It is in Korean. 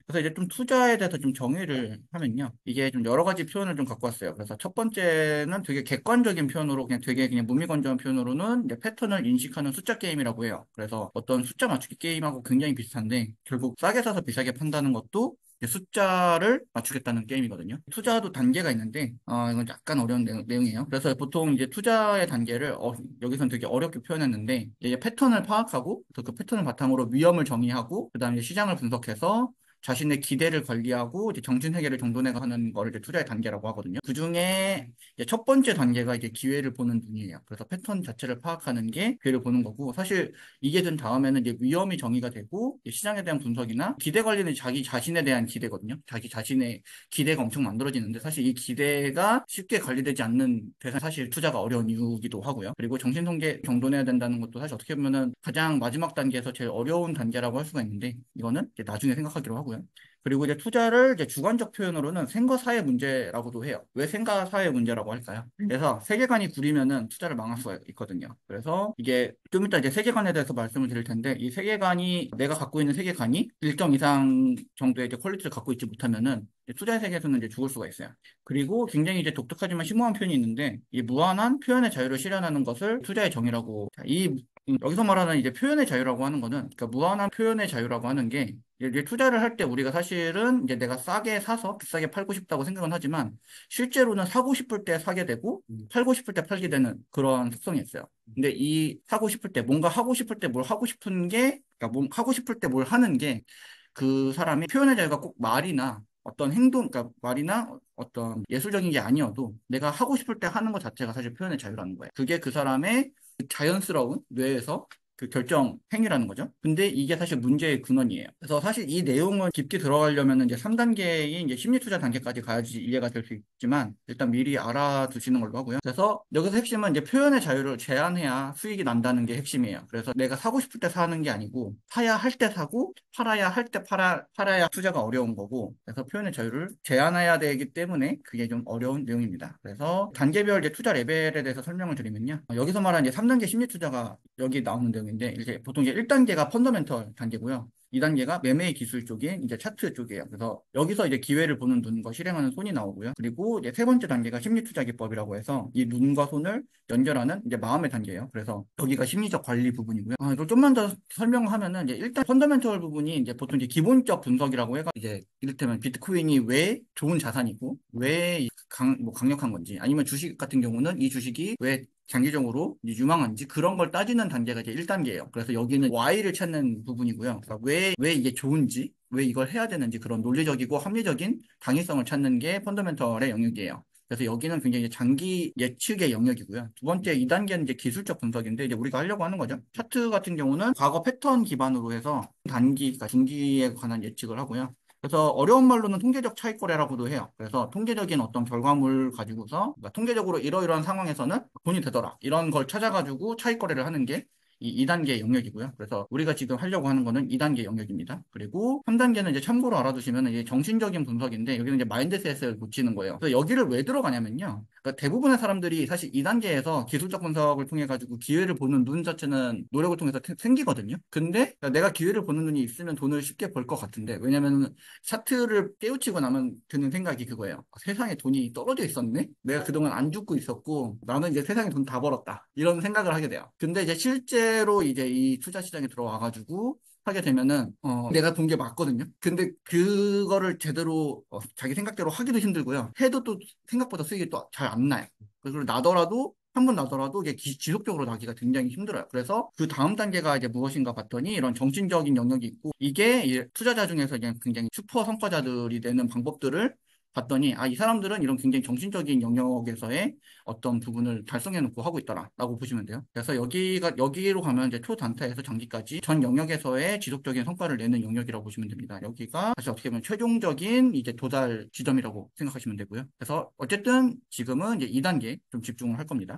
그래서 이제 좀 투자에 대해서 좀 정의를 하면요. 이게 좀 여러 가지 표현을 좀 갖고 왔어요. 그래서 첫 번째는 되게 객관적인 표현으로 그냥 되게 그냥 무미건조한 표현으로는 이제 패턴을 인식하는 숫자 게임이라고 해요. 그래서 어떤 숫자 맞추기 게임하고 굉장히 비슷한데 결국 싸게 사서 비싸게 판다는 것도 이제 숫자를 맞추겠다는 게임이거든요. 투자도 단계가 있는데, 이건 약간 어려운 내용이에요. 그래서 보통 이제 투자의 단계를, 여기선 되게 어렵게 표현했는데, 이제 패턴을 파악하고, 그 패턴을 바탕으로 위험을 정의하고, 그 다음에 시장을 분석해서 자신의 기대를 관리하고 이제 정신세계를 정돈해가 하는 거를 이제 투자의 단계라고 하거든요. 그 중에 이제 첫 번째 단계가 이제 기회를 보는 눈이에요. 그래서 패턴 자체를 파악하는 게 기회를 보는 거고, 사실 이게 된 다음에는 이제 위험이 정의가 되고 이제 시장에 대한 분석이나 기대 관리는 자기 자신에 대한 기대거든요. 자기 자신의 기대가 엄청 만들어지는데 사실 이 기대가 쉽게 관리되지 않는 대상 사실 투자가 어려운 이유기도 하고요. 그리고 정신통계 정돈해야 된다는 것도 사실 어떻게 보면은 가장 마지막 단계에서 제일 어려운 단계라고 할 수가 있는데 이거는 이제 나중에 생각하기로 하고요. 그리고 이제 투자를 이제 주관적 표현으로는 생과 사의 문제라고도 해요. 왜 생과 사의 문제라고 할까요? 그래서 세계관이 구리면은 투자를 망할 수가 있거든요. 그래서 이게 좀 이따 이제 세계관에 대해서 말씀을 드릴 텐데 이 세계관이 내가 갖고 있는 세계관이 일정 이상 정도의 이제 퀄리티를 갖고 있지 못하면은 이제 투자의 세계에서는 이제 죽을 수가 있어요. 그리고 굉장히 이제 독특하지만 심오한 표현이 있는데 이 무한한 표현의 자유를 실현하는 것을 투자의 정의라고 여기서 말하는 이제 표현의 자유라고 하는 거는 그러니까 무한한 표현의 자유라고 하는 게 이제 투자를 할 때 우리가 사실은 이제 내가 싸게 사서 비싸게 팔고 싶다고 생각은 하지만 실제로는 사고 싶을 때 사게 되고 팔고 싶을 때 팔게 되는 그런 특성이 있어요. 근데 이 사고 싶을 때 뭔가 하고 싶을 때 뭘 하고 싶은 게 그러니까 뭐 하고 싶을 때 뭘 하는 게 그 사람이 표현의 자유가 꼭 말이나 어떤 행동, 그러니까 말이나 어떤 예술적인 게 아니어도 내가 하고 싶을 때 하는 것 자체가 사실 표현의 자유라는 거예요. 그게 그 사람의 자연스러운 뇌에서 그 결정 행위라는 거죠. 근데 이게 사실 문제의 근원이에요. 그래서 사실 이 내용을 깊게 들어가려면 이제 3단계인 이제 심리 투자 단계까지 가야지 이해가 될 수 있지만 일단 미리 알아두시는 걸로 하고요. 그래서 여기서 핵심은 이제 표현의 자유를 제한해야 수익이 난다는 게 핵심이에요. 그래서 내가 사고 싶을 때 사는 게 아니고 사야 할 때 사고 팔아야 할 때 팔아야 투자가 어려운 거고 그래서 표현의 자유를 제한해야 되기 때문에 그게 좀 어려운 내용입니다. 그래서 단계별 이제 투자 레벨에 대해서 설명을 드리면요. 여기서 말하는 이제 3단계 심리 투자가 여기 나오는 내용인데 이제 보통 이제 1단계가 펀더멘털 단계고요. 2단계가 매매 기술 쪽인 이제 차트 쪽이에요. 그래서 여기서 이제 기회를 보는 눈과 실행하는 손이 나오고요. 그리고 이제 세 번째 단계가 심리 투자 기법이라고 해서 이 눈과 손을 연결하는 이제 마음의 단계예요. 그래서 여기가 심리적 관리 부분이고요. 이걸 좀만 더 설명하면은 이제 일단 펀더멘털 부분이 이제 보통 이제 기본적 분석이라고 해가 이제 이를테면 비트코인이 왜 좋은 자산이고 왜 뭐 강력한 건지 아니면 주식 같은 경우는 이 주식이 왜 장기적으로 유망한지 그런 걸 따지는 단계가 이제 1단계예요. 그래서 여기는 Y를 찾는 부분이고요. 그러니까 왜 이게 좋은지, 왜 이걸 해야 되는지 그런 논리적이고 합리적인 당위성을 찾는 게 펀더멘털의 영역이에요. 그래서 여기는 굉장히 장기 예측의 영역이고요. 두 번째 2단계는 이제 기술적 분석인데 이제 우리가 하려고 하는 거죠. 차트 같은 경우는 과거 패턴 기반으로 해서 단기, 그러니까 중기에 관한 예측을 하고요. 그래서 어려운 말로는 통계적 차익거래라고도 해요. 그래서 통계적인 어떤 결과물 가지고서 그러니까 통계적으로 이러이러한 상황에서는 돈이 되더라. 이런 걸 찾아가지고 차익거래를 하는 게 이 2단계 영역이고요. 그래서 우리가 지금 하려고 하는 거는 2단계 영역입니다. 그리고 3단계는 이제 참고로 알아두시면 이제 정신적인 분석인데 여기는 이제 마인드셋을 붙이는 거예요. 그래서 여기를 왜 들어가냐면요. 그러니까 대부분의 사람들이 사실 2단계에서 기술적 분석을 통해 가지고 기회를 보는 눈 자체는 노력을 통해서 생기거든요. 근데 내가 기회를 보는 눈이 있으면 돈을 쉽게 벌 것 같은데 왜냐면 차트를 깨우치고 나면 드는 생각이 그거예요. 세상에 돈이 떨어져 있었네? 내가 그동안 안 죽고 있었고, 나는 이제 세상에 돈 다 벌었다. 이런 생각을 하게 돼요. 근데 이제 실제로 이제 이 투자 시장에 들어와가지고, 하게 되면은, 내가 본 게 맞거든요. 근데 그거를 제대로, 자기 생각대로 하기도 힘들고요. 해도 또 생각보다 수익이 또 잘 안 나요. 그리고 나더라도 한 번 나더라도 이게 지속적으로 나기가 굉장히 힘들어요. 그래서 그 다음 단계가 이제 무엇인가 봤더니 이런 정신적인 영역이 있고 이게 이제 투자자 중에서 그냥 굉장히 슈퍼 성과자들이 내는 방법들을 봤더니 이 사람들은 이런 굉장히 정신적인 영역에서의 어떤 부분을 달성해 놓고 하고 있더라라고 보시면 돼요. 그래서 여기로 가면 이제 초단타에서 장기까지 전 영역에서의 지속적인 성과를 내는 영역이라고 보시면 됩니다. 여기가 사실 어떻게 보면 최종적인 이제 도달 지점이라고 생각하시면 되고요. 그래서 어쨌든 지금은 이제 2단계 좀 집중을 할 겁니다.